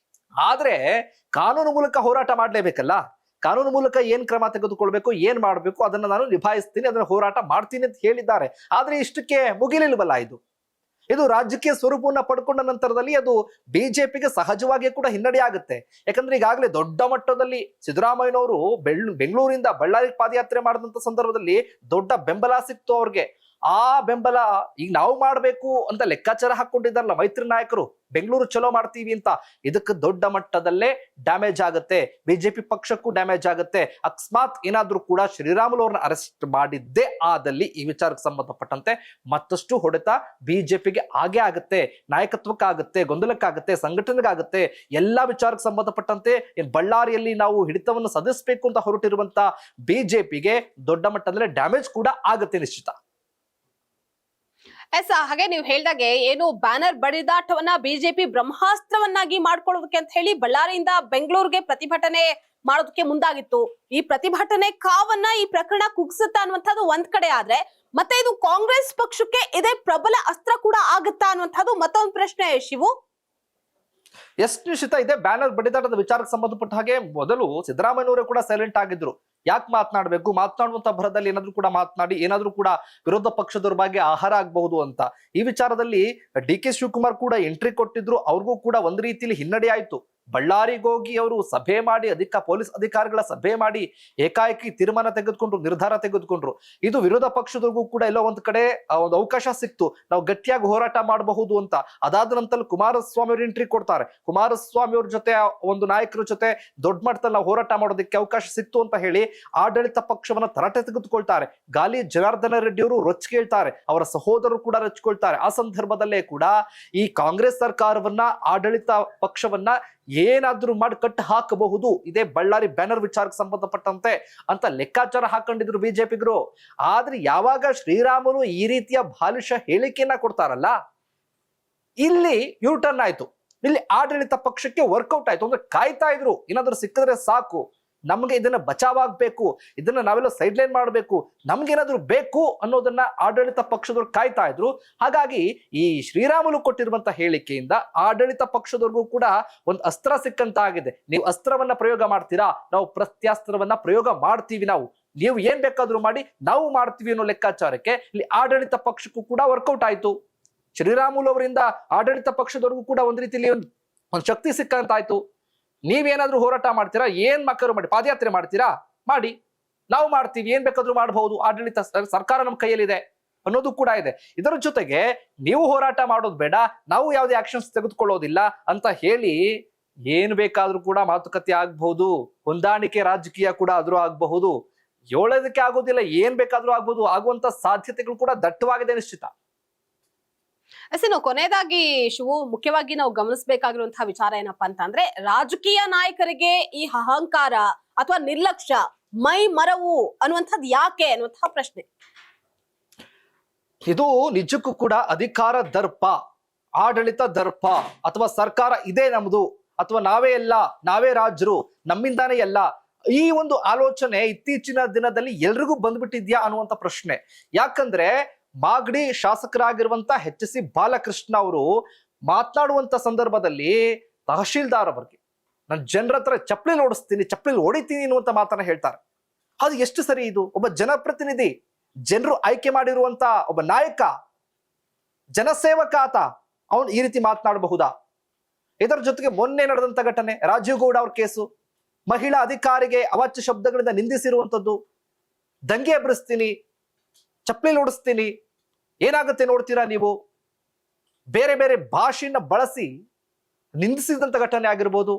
ಆದ್ರೆ ಕಾನೂನು ಮೂಲಕ ಹೋರಾಟ ಮಾಡ್ಲೇಬೇಕಲ್ಲ, ಕಾನೂನು ಮೂಲಕ ಏನ್ ಕ್ರಮ ತೆಗೆದುಕೊಳ್ಬೇಕು, ಏನ್ ಮಾಡ್ಬೇಕು ಅದನ್ನ ನಾನು ನಿಭಾಯಿಸ್ತೀನಿ, ಅದನ್ನ ಹೋರಾಟ ಮಾಡ್ತೀನಿ ಅಂತ ಹೇಳಿದ್ದಾರೆ. ಆದ್ರೆ ಇಷ್ಟಕ್ಕೆ ಮುಗಿಲಿಲ್ವಲ್ಲ, ಇದು ರಾಜಕೀಯ ಸ್ವರೂಪವನ್ನ ಪಡ್ಕೊಂಡ ನಂತರದಲ್ಲಿ ಅದು ಬಿಜೆಪಿಗೆ ಸಹಜವಾಗಿ ಕೂಡ ಹಿನ್ನಡೆ ಆಗುತ್ತೆ. ಯಾಕಂದ್ರೆ ಈಗಾಗಲೇ ದೊಡ್ಡ ಮಟ್ಟದಲ್ಲಿ ಸಿದ್ದರಾಮಯ್ಯನವರು ಬೆಂಗಳೂರಿಂದ ಬಳ್ಳಾರಿ ಪಾದಯಾತ್ರೆ ಮಾಡಿದಂತ ಸಂದರ್ಭದಲ್ಲಿ ದೊಡ್ಡ ಬೆಂಬಲ ಸಿಕ್ತು ಅವ್ರಿಗೆ. ಆ ಬೆಂಬಲ ಈಗ ನಾವು ಮಾಡ್ಬೇಕು ಅಂತ ಲೆಕ್ಕಾಚಾರ ಹಾಕೊಂಡಿದ್ದಾರಲ್ಲ ಮೈತ್ರಿ ನಾಯಕರು, ಬೆಂಗಳೂರು ಚಲೋ ಮಾಡ್ತೀವಿ ಅಂತ, ಇದಕ್ಕೆ ದೊಡ್ಡ ಮಟ್ಟದಲ್ಲೇ ಡ್ಯಾಮೇಜ್ ಆಗುತ್ತೆ, ಬಿಜೆಪಿ ಪಕ್ಷಕ್ಕೂ ಡ್ಯಾಮೇಜ್ ಆಗುತ್ತೆ. ಅಕಸ್ಮಾತ್ ಏನಾದ್ರೂ ಕೂಡ ಶ್ರೀರಾಮುಲು ಅವ್ರನ್ನ ಅರೆಸ್ಟ್ ಮಾಡಿದ್ದೇ ಆದಲ್ಲಿ ಈ ವಿಚಾರಕ್ಕೆ ಸಂಬಂಧಪಟ್ಟಂತೆ ಮತ್ತಷ್ಟು ಹೊಡೆತ ಬಿಜೆಪಿಗೆ ಆಗೇ ಆಗುತ್ತೆ, ನಾಯಕತ್ವಕ್ಕಾಗುತ್ತೆ, ಗೊಂದಲಕ್ಕಾಗುತ್ತೆ, ಸಂಘಟನೆಗಾಗುತ್ತೆ. ಎಲ್ಲಾ ವಿಚಾರಕ್ಕೆ ಸಂಬಂಧಪಟ್ಟಂತೆ ಬಳ್ಳಾರಿಯಲ್ಲಿ ನಾವು ಹಿಡಿತವನ್ನು ಸಾಧಿಸಬೇಕು ಅಂತ ಹೊರಟಿರುವಂತ ಬಿಜೆಪಿಗೆ ದೊಡ್ಡ ಮಟ್ಟದಲ್ಲಿ ಡ್ಯಾಮೇಜ್ ಕೂಡ ಆಗುತ್ತೆ ನಿಶ್ಚಿತ. ಎಸ್, ಹಾಗೆ ನೀವು ಹೇಳ್ದಾಗೆ ಏನು ಬ್ಯಾನರ್ ಬಡಿದಾಟವನ್ನ ಬಿಜೆಪಿ ಬ್ರಹ್ಮಾಸ್ತ್ರವನ್ನಾಗಿ ಮಾಡ್ಕೊಳ್ಳೋದಕ್ಕೆ ಅಂತ ಹೇಳಿ ಬಳ್ಳಾರಿಯಿಂದ ಬೆಂಗಳೂರಿಗೆ ಪ್ರತಿಭಟನೆ ಮಾಡೋದಕ್ಕೆ ಮುಂದಾಗಿತ್ತು. ಈ ಪ್ರತಿಭಟನೆ ಕಾವನ್ನ ಈ ಪ್ರಕರಣ ಕುಗ್ಸುತ್ತಾ ಅನ್ನುವಂಥದ್ದು ಒಂದ್ ಕಡೆ ಆದ್ರೆ, ಮತ್ತೆ ಇದು ಕಾಂಗ್ರೆಸ್ ಪಕ್ಷಕ್ಕೆ ಇದೇ ಪ್ರಬಲ ಅಸ್ತ್ರ ಕೂಡ ಆಗುತ್ತಾ ಅನ್ನುವಂಥದ್ದು ಮತ್ತೊಂದು ಪ್ರಶ್ನೆ. ಶಿವು, ಎಷ್ಟು ನಿಶ್ಚಿತ ಇದೆ ಬ್ಯಾನರ್ ಬಡಿದಾಟದ ವಿಚಾರಕ್ಕೆ ಸಂಬಂಧಪಟ್ಟ ಹಾಗೆ ಮೊದಲು ಸಿದ್ದರಾಮಯ್ಯನವರೇ ಕೂಡ ಸೈಲೆಂಟ್ ಆಗಿದ್ರು. ಯಾಕೆ ಮಾತನಾಡಬೇಕು, ಮಾತನಾಡುವಂತ ಭರದಲ್ಲಿ ಏನಾದ್ರೂ ಕೂಡ ಮಾತನಾಡಿ ಏನಾದ್ರೂ ಕೂಡ ವಿರೋಧ ಪಕ್ಷದವ್ರ ಬಗ್ಗೆ ಆಹಾರ ಆಗಬಹುದು ಅಂತ ಈ ವಿಚಾರದಲ್ಲಿ DK ಶಿವಕುಮಾರ್ ಕೂಡ ಎಂಟ್ರಿ ಕೊಟ್ಟಿದ್ರು. ಅವ್ರಿಗೂ ಕೂಡ ಒಂದ್ ರೀತಿಯಲ್ಲಿ ಹಿನ್ನಡೆ ಆಯ್ತು. ಬಳ್ಳಾರಿಗೆ ಹೋಗಿ ಅವರು ಸಭೆ ಮಾಡಿ ಪೊಲೀಸ್ ಅಧಿಕಾರಿಗಳ ಸಭೆ ಮಾಡಿ ಏಕಾಏಕಿ ತೀರ್ಮಾನ ತೆಗೆದುಕೊಂಡ್ರು, ನಿರ್ಧಾರ ತೆಗೆದುಕೊಂಡ್ರು. ಇದು ವಿರೋಧ ಪಕ್ಷದವ್ರಿಗೂ ಕೂಡ ಎಲ್ಲೋ ಒಂದ್ ಕಡೆ ಒಂದು ಅವಕಾಶ ಸಿಕ್ತು, ನಾವು ಗಟ್ಟಿಯಾಗಿ ಹೋರಾಟ ಮಾಡಬಹುದು ಅಂತ. ಅದಾದ ನಂತರ ಕುಮಾರಸ್ವಾಮಿ ಅವರು ಎಂಟ್ರಿ ಕೊಡ್ತಾರೆ. ಕುಮಾರಸ್ವಾಮಿ ಅವ್ರ ಜೊತೆ ಒಂದು ನಾಯಕರ ಜೊತೆ ದೊಡ್ಡ ಮಟ್ಟದಲ್ಲಿ ನಾವು ಹೋರಾಟ ಮಾಡೋದಕ್ಕೆ ಅವಕಾಶ ಸಿಕ್ತು ಅಂತ ಹೇಳಿ ಆಡಳಿತ ಪಕ್ಷವನ್ನ ತರಾಟೆ ತೆಗೆದುಕೊಳ್ತಾರೆ. ಗಾಲಿ ಜನಾರ್ದನ ರೆಡ್ಡಿ ಅವರು ರೊಚ್ಚಿಗೇಳ್ತಾರೆ, ಅವರ ಸಹೋದರರು ಕೂಡ ರೊಚ್ಚಿಕೊಳ್ತಾರೆ. ಆ ಸಂದರ್ಭದಲ್ಲೇ ಕೂಡ ಈ ಕಾಂಗ್ರೆಸ್ ಸರ್ಕಾರವನ್ನ, ಆಡಳಿತ ಪಕ್ಷವನ್ನ ಏನಾದ್ರೂ ಮಾಡಿ ಕಟ್ಟು ಹಾಕಬಹುದು ಇದೇ ಬಳ್ಳಾರಿ ಬ್ಯಾನರ್ ವಿಚಾರಕ್ಕೆ ಸಂಬಂಧಪಟ್ಟಂತೆ ಅಂತ ಲೆಕ್ಕಾಚಾರ ಹಾಕೊಂಡಿದ್ರು ಬಿಜೆಪಿಗರು. ಆದ್ರೆ ಯಾವಾಗ ಶ್ರೀರಾಮುಲು ಈ ರೀತಿಯ ಬಾಲಿಶ ಹೇಳಿಕೆಯನ್ನ ಕೊಡ್ತಾರಲ್ಲ, ಇಲ್ಲಿ ಯೂಟರ್ನ್ ಆಯ್ತು. ಇಲ್ಲಿ ಆಡಳಿತ ಪಕ್ಷಕ್ಕೆ ವರ್ಕೌಟ್ ಆಯ್ತು. ಅಂದ್ರೆ ಕಾಯ್ತಾ ಇದ್ರು, ಏನಾದ್ರೂ ಸಿಕ್ಕಿದ್ರೆ ಸಾಕು, ನಮ್ಗೆ ಇದನ್ನ ಬಚಾವಾಗ್ಬೇಕು, ಇದನ್ನ ನಾವೆಲ್ಲ ಸೈಡ್ ಲೈನ್ ಮಾಡಬೇಕು, ನಮ್ಗೇನಾದ್ರೂ ಬೇಕು ಅನ್ನೋದನ್ನ ಆಡಳಿತ ಪಕ್ಷದವ್ರು ಕಾಯ್ತಾ ಇದ್ರು. ಹಾಗಾಗಿ ಈ ಶ್ರೀರಾಮುಲು ಕೊಟ್ಟಿರುವಂತ ಹೇಳಿಕೆಯಿಂದ ಆಡಳಿತ ಪಕ್ಷದವ್ರಿಗೂ ಕೂಡ ಒಂದು ಅಸ್ತ್ರ ಸಿಕ್ಕಂತ ಆಗಿದೆ. ನೀವು ಅಸ್ತ್ರವನ್ನ ಪ್ರಯೋಗ ಮಾಡ್ತೀರಾ, ನಾವು ಪ್ರತ್ಯಾಸ್ತ್ರವನ್ನ ಪ್ರಯೋಗ ಮಾಡ್ತೀವಿ, ನೀವು ಏನ್ ಬೇಕಾದ್ರೂ ಮಾಡಿ, ನಾವು ಮಾಡ್ತೀವಿ ಅನ್ನೋ ಲೆಕ್ಕಾಚಾರಕ್ಕೆ ಇಲ್ಲಿ ಆಡಳಿತ ಪಕ್ಷಕ್ಕೂ ಕೂಡ ವರ್ಕೌಟ್ ಆಯ್ತು. ಶ್ರೀರಾಮುಲು ಅವರಿಂದ ಆಡಳಿತ ಪಕ್ಷದವ್ರಿಗೂ ಕೂಡ ಒಂದ್ ರೀತಿಯಲ್ಲಿ ಒಂದು ಶಕ್ತಿ ಸಿಕ್ಕಂತಾಯ್ತು. ನೀವೇನಾದ್ರೂ ಹೋರಾಟ ಮಾಡ್ತೀರಾ, ಏನ್ ಮಕ್ಕಳು ಮಾಡಿ ಪಾದಯಾತ್ರೆ ಮಾಡ್ತೀರಾ, ಮಾಡಿ, ನಾವು ಮಾಡ್ತೀವಿ, ಏನ್ ಬೇಕಾದ್ರೂ ಮಾಡಬಹುದು, ಆಡಳಿತ ಸರ್ಕಾರ ನಮ್ಮ ಕೈಯಲ್ಲಿದೆ ಅನ್ನೋದು ಕೂಡ ಇದೆ. ಇದರ ಜೊತೆಗೆ ನೀವು ಹೋರಾಟ ಮಾಡೋದು ಬೇಡ, ನಾವು ಯಾವುದೇ ಆಕ್ಷನ್ಸ್ ತೆಗೆದುಕೊಳ್ಳೋದಿಲ್ಲ ಅಂತ ಹೇಳಿ ಏನ್ ಬೇಕಾದ್ರೂ ಕೂಡ ಮಾತುಕತೆ ಆಗ್ಬಹುದು, ಹೊಂದಾಣಿಕೆ ರಾಜಕೀಯ ಕೂಡ ಆದ್ರೂ ಆಗಬಹುದು. ಹೇಳೋದಕ್ಕೆ ಆಗೋದಿಲ್ಲ, ಏನ್ ಬೇಕಾದ್ರೂ ಆಗ್ಬಹುದು, ಆಗುವಂತ ಸಾಧ್ಯತೆಗಳು ಕೂಡ ದಟ್ಟವಾಗಿದೆ ನಿಶ್ಚಿತ. ನಾವು ಕೊನೆಯದಾಗಿ ಶಿವು, ಮುಖ್ಯವಾಗಿ ನಾವು ಗಮನಿಸಬೇಕಾಗಿರುವಂತಹ ವಿಚಾರ ಏನಪ್ಪಾ ಅಂತಂದ್ರೆ, ರಾಜಕೀಯ ನಾಯಕರಿಗೆ ಈ ಅಹಂಕಾರ ಅಥವಾ ನಿರ್ಲಕ್ಷ್ಯ, ಮೈ ಮರವು ಅನ್ನುವಂಥದ್ದು ಯಾಕೆ ಅನ್ನುವಂತಹ ಪ್ರಶ್ನೆ. ಇದು ನಿಜಕ್ಕೂ ಕೂಡ ಅಧಿಕಾರ ದರ್ಪ, ಆಡಳಿತ ದರ್ಪ, ಅಥವಾ ಸರ್ಕಾರ ಇದೇ ನಮ್ದು, ಅಥವಾ ನಾವೇ ಎಲ್ಲ, ನಾವೇ ರಾಜರು, ನಮ್ಮಿಂದಾನೇ ಎಲ್ಲ, ಈ ಒಂದು ಆಲೋಚನೆ ಇತ್ತೀಚಿನ ದಿನದಲ್ಲಿ ಎಲ್ರಿಗೂ ಬಂದ್ಬಿಟ್ಟಿದ್ಯಾ ಅನ್ನುವಂತ ಪ್ರಶ್ನೆ. ಯಾಕಂದ್ರೆ ಮಾಗಡಿ ಶಾಸಕರಾಗಿರುವಂತ HC ಬಾಲಕೃಷ್ಣ ಅವರು ಮಾತನಾಡುವಂತ ಸಂದರ್ಭದಲ್ಲಿ ತಹಶೀಲ್ದಾರ್ ಅವರಿಗೆ ನಾನು ಜನರ ಹತ್ರ ಚಪ್ಪಲಿ ಹೊಡಿತೀನಿ ಅನ್ನುವಂತ ಮಾತನ್ನ ಹೇಳ್ತಾರೆ. ಅದು ಎಷ್ಟು ಸರಿ? ಇದು ಒಬ್ಬ ಜನಪ್ರತಿನಿಧಿ, ಜನರು ಆಯ್ಕೆ ಮಾಡಿರುವಂತ ಒಬ್ಬ ನಾಯಕ, ಜನಸೇವಕ ಆತ, ಅವನು ಈ ರೀತಿ ಮಾತನಾಡಬಹುದಾ? ಇದರ ಜೊತೆಗೆ ಮೊನ್ನೆ ನಡೆದಂತ ಘಟನೆ ರಾಜೀವ್ ಗೌಡ ಅವ್ರ ಕೇಸು, ಮಹಿಳಾ ಅಧಿಕಾರಿಗೆ ಅವಾಚ್ಯ ಶಬ್ದಗಳಿಂದ ನಿಂದಿಸಿರುವಂಥದ್ದು, ದಂಗೆ ಎಬ್ಬರಿಸ್ತೀನಿ, ಚಪ್ಪಲಿ ಓಡಿಸ್ತೀನಿ, ಏನಾಗುತ್ತೆ ನೋಡ್ತೀರಾ ನೀವು, ಬೇರೆ ಬೇರೆ ಭಾಷೆಯನ್ನ ಬಳಸಿ ನಿಂದಿಸಿದಂತ ಘಟನೆ ಆಗಿರ್ಬೋದು,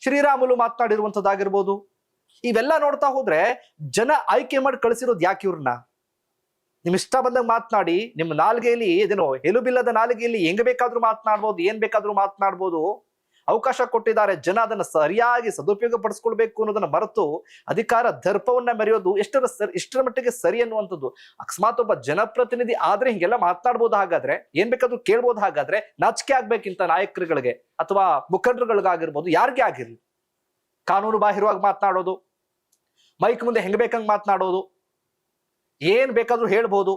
ಶ್ರೀರಾಮುಲು ಮಾತನಾಡಿರುವಂಥದ್ದಾಗಿರ್ಬೋದು. ಇವೆಲ್ಲ ನೋಡ್ತಾ ಹೋದ್ರೆ ಜನ ಆಯ್ಕೆ ಮಾಡಿ ಕಳಿಸಿರೋದು ಯಾಕೆ ಇವ್ರನ್ನ? ನಿಮ್ ಇಷ್ಟ ಬಂದಾಗ ಮಾತನಾಡಿ, ನಿಮ್ಮ ನಾಲಿಗೆಯಲ್ಲಿ ಇದೇನೋ ಎಲುಬಿಲ್ಲದ ನಾಲಿಗೆಯಲ್ಲಿ ಹೆಂಗ್ ಬೇಕಾದ್ರೂ ಮಾತನಾಡ್ಬೋದು, ಏನ್ ಬೇಕಾದ್ರೂ ಮಾತನಾಡ್ಬೋದು, ಅವಕಾಶ ಕೊಟ್ಟಿದ್ದಾರೆ. ಜನ ಅದನ್ನ ಸರಿಯಾಗಿ ಸದುಪಯೋಗ ಪಡಿಸ್ಕೊಳ್ಬೇಕು ಅನ್ನೋದನ್ನ ಮರೆತು ಅಧಿಕಾರ ದರ್ಪವನ್ನ ಮೆರೆಯೋದು ಎಷ್ಟರ ಮಟ್ಟಿಗೆ ಸರಿ ಅನ್ನುವಂಥದ್ದು. ಅಕಸ್ಮಾತ್ ಒಬ್ಬ ಜನಪ್ರತಿನಿಧಿ ಆದ್ರೆ ಹಿಂಗೆಲ್ಲ ಮಾತನಾಡ್ಬೋದು, ಹಾಗಾದ್ರೆ ಏನ್ ಬೇಕಾದ್ರೂ ಕೇಳ್ಬೋದು, ಹಾಗಾದ್ರೆ ನಾಚಿಕೆ ಆಗ್ಬೇಕಿಂತ ನಾಯಕರುಗಳಿಗೆ ಅಥವಾ ಮುಖಂಡರುಗಳಿಗಾಗಿರ್ಬೋದು, ಯಾರಿಗೆ ಆಗಿರ್ಲಿ. ಕಾನೂನು ಬಾಹಿರವಾಗಿ ಮಾತನಾಡೋದು, ಮೈಕ್ ಮುಂದೆ ಹೆಂಗ್ ಬೇಕಂಗ್ ಮಾತನಾಡೋದು, ಏನ್ ಬೇಕಾದ್ರೂ ಹೇಳ್ಬೋದು,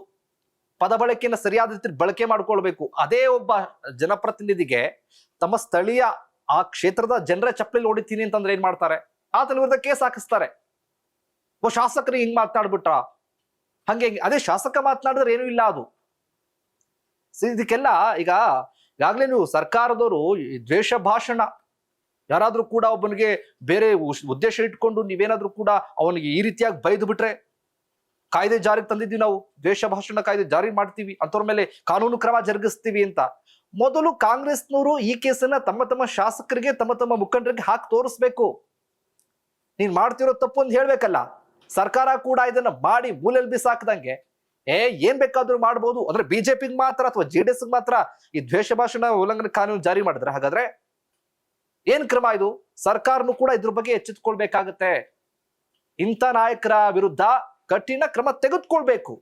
ಪದ ಬಳಕೆಯನ್ನು ಸರಿಯಾದ ರೀತಿ ಬಳಕೆ ಮಾಡ್ಕೊಳ್ಬೇಕು. ಅದೇ ಒಬ್ಬ ಜನಪ್ರತಿನಿಧಿಗೆ ತಮ್ಮ ಸ್ಥಳೀಯ ಆ ಕ್ಷೇತ್ರದ ಜನರ ಚಪ್ಪಲಿ ಹೊಡಿತೀನಿ ಅಂತಂದ್ರೆ ಏನ್ ಮಾಡ್ತಾರೆ? ಆತನ ವಿರುದ್ಧ ಕೇಸ್ ಹಾಕಿಸ್ತಾರೆ. ಓ ಶಾಸಕರಿಗೆ ಹಿಂಗ್ ಮಾತನಾಡ್ಬಿಟ್ರ, ಹಂಗೆ ಅದೇ ಶಾಸಕ ಮಾತನಾಡಿದ್ರೆ ಏನೂ ಇಲ್ಲ. ಅದು ಇದಕ್ಕೆಲ್ಲ ಈಗಾಗಲೇ ನೀವು ಸರ್ಕಾರದವರು ದ್ವೇಷ ಭಾಷಣ, ಯಾರಾದ್ರೂ ಕೂಡ ಒಬ್ಬನಿಗೆ ಬೇರೆ ಉದ್ದೇಶ ಇಟ್ಕೊಂಡು ನೀವೇನಾದ್ರೂ ಕೂಡ ಅವನಿಗೆ ಈ ರೀತಿಯಾಗಿ ಬೈದು ಬಿಟ್ರೆ ಕಾಯ್ದೆ ಜಾರಿಗೆ ತಂದಿದ್ವಿ ನಾವು, ದ್ವೇಷ ಭಾಷಣ ಕಾಯ್ದೆ ಜಾರಿ ಮಾಡ್ತೀವಿ, ಅಂತವ್ರ ಮೇಲೆ ಕಾನೂನು ಕ್ರಮ ಜರುಗಿಸ್ತೀವಿ ಅಂತ. ಮೊದಲು ಕಾಂಗ್ರೆಸ್ನವರು ಈ ಕೇಸನ್ನ ತಮ್ಮ ಶಾಸಕರಿಗೆ, ತಮ್ಮ ಮುಖಂಡರಿಗೆ ಹಾಕಿ ತೋರಿಸ್ಬೇಕು. ನೀನ್ ಮಾಡ್ತಿರೋ ತಪ್ಪು ಅಂತ ಹೇಳ್ಬೇಕಲ್ಲ. ಸರ್ಕಾರ ಕೂಡ ಇದನ್ನ ಮಾಡಿ ಮೂಲೆಯಲ್ಲಿ ಬಿಸಾಕದಂಗೆ ಏನ್ ಬೇಕಾದ್ರೂ ಮಾಡ್ಬೋದು ಅಂದ್ರೆ ಬಿಜೆಪಿಗೆ ಮಾತ್ರ ಅಥವಾ JDS ಮಾತ್ರ ಈ ದ್ವೇಷ ಭಾಷಣ ಉಲ್ಲಂಘನೆ ಕಾನೂನು ಜಾರಿ ಮಾಡಿದ್ರೆ ಹಾಗಾದ್ರೆ ಏನ್ ಕ್ರಮ ಇದು? ಸರ್ಕಾರನು ಕೂಡ ಇದ್ರ ಬಗ್ಗೆ ಎಚ್ಚೆತ್ಕೊಳ್ಬೇಕಾಗತ್ತೆ. ಇಂಥ ನಾಯಕರ ವಿರುದ್ಧ ಕಠಿಣ ಕ್ರಮ ತೆಗೆದುಕೊಳ್ಬೇಕು.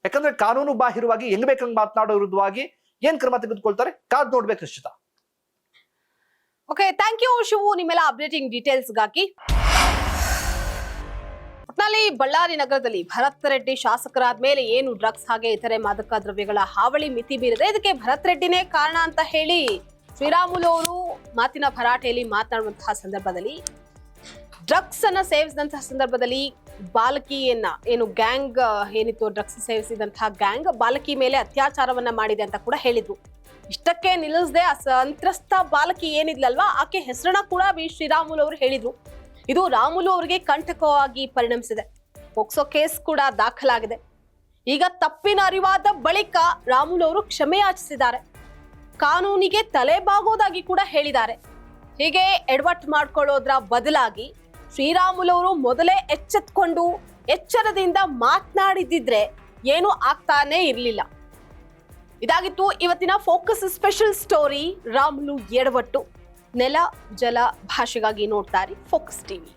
ಯಾಕಂದ್ರೆ ಕಾನೂನು ಬಾಹಿರವಾಗಿ ಹೆಂಗ್ ಬೇಕಂಗ್ ಮಾತನಾಡೋ ವಿರುದ್ಧವಾಗಿ ಏನ್ ಕ್ರಮ ತೆಗೆದುಕೊಳ್ತಾರೆ ಕಾದ್ ನೋಡ್ಬೇಕು ನಿಶ್ಚಿತ. ಓಕೆ, ಥ್ಯಾಂಕ್ ಯು ಶಿವು, ನಿಮ್ಮೆಲ್ಲ ಅಪ್ಡೇಟಿಂಗ್ ಡೀಟೇಲ್ಸ್ಗಾಗಿ. ಒಟ್ನಲ್ಲಿ ಬಳ್ಳಾರಿ ನಗರದಲ್ಲಿ ಭರತ್ ರೆಡ್ಡಿ ಶಾಸಕರಾದ ಮೇಲೆ ಏನು ಡ್ರಗ್ಸ್ ಹಾಗೆ ಇತರೆ ಮಾದಕ ದ್ರವ್ಯಗಳ ಹಾವಳಿ ಮಿತಿ ಮೀರಿದೆ, ಇದಕ್ಕೆ ಭರತ್ ರೆಡ್ಡಿನೇ ಕಾರಣ ಅಂತ ಹೇಳಿ ಶ್ರೀರಾಮುಲು ಅವರು ಮಾತಿನ ಭರಾಟೆಯಲ್ಲಿ ಮಾತನಾಡುವಂತಹ ಸಂದರ್ಭದಲ್ಲಿ, ಡ್ರಗ್ಸ್ ಅನ್ನ ಸೇವಿಸಿದಂತಹ ಸಂದರ್ಭದಲ್ಲಿ ಬಾಲಕಿಯನ್ನ ಏನು ಗ್ಯಾಂಗ್ ಏನಿತ್ತು, ಡ್ರಗ್ಸ್ ಸೇವಿಸಿದಂತಹ ಗ್ಯಾಂಗ್ ಬಾಲಕಿ ಮೇಲೆ ಅತ್ಯಾಚಾರವನ್ನ ಮಾಡಿದೆ ಅಂತ ಕೂಡ ಹೇಳಿದ್ರು. ಇಷ್ಟಕ್ಕೆ ನಿಲ್ಲಿಸದೆ ಆ ಸಂತ್ರಸ್ತ ಬಾಲಕಿ ಏನಿದ್ಲಲ್ವಾ, ಆಕೆ ಹೆಸರನ್ನ ಕೂಡ ಶ್ರೀರಾಮುಲು ಅವರು ಹೇಳಿದ್ರು. ಇದು ರಾಮುಲು ಅವರಿಗೆ ಕಂಟಕವಾಗಿ ಪರಿಣಮಿಸಿದೆ. ಪೋಕ್ಸೋ ಕೇಸ್ ಕೂಡ ದಾಖಲಾಗಿದೆ. ಈಗ ತಪ್ಪಿನ ಅರಿವಾದ ಬಳಿಕ ರಾಮುಲು ಅವರು ಕ್ಷಮೆ ಯಾಚಿಸಿದ್ದಾರೆ, ಕಾನೂನಿಗೆ ತಲೆ ಬಾಗೋದಾಗಿ ಕೂಡ ಹೇಳಿದ್ದಾರೆ. ಹೀಗೆ ಎಡವಟ್ಟು ಮಾಡ್ಕೊಳ್ಳೋದ್ರ ಬದಲಾಗಿ ಶ್ರೀರಾಮುಲು ಅವರು ಮೊದಲೇ ಎಚ್ಚೆತ್ಕೊಂಡು ಎಚ್ಚರದಿಂದ ಮಾತನಾಡಿದ್ರೆ ಏನೂ ಆಗ್ತಾನೆ ಇರಲಿಲ್ಲ. ಇದಾಗಿತ್ತು ಇವತ್ತಿನ ಫೋಕಸ್ ಸ್ಪೆಷಲ್ ಸ್ಟೋರಿ. ರಾಮುಲು ಎಡವಟ್ಟು. ನೆಲ ಜಲ ಭಾಷೆಗಾಗಿ ನೋಡ್ತಾರೆ ಫೋಕಸ್ ಟಿವಿ.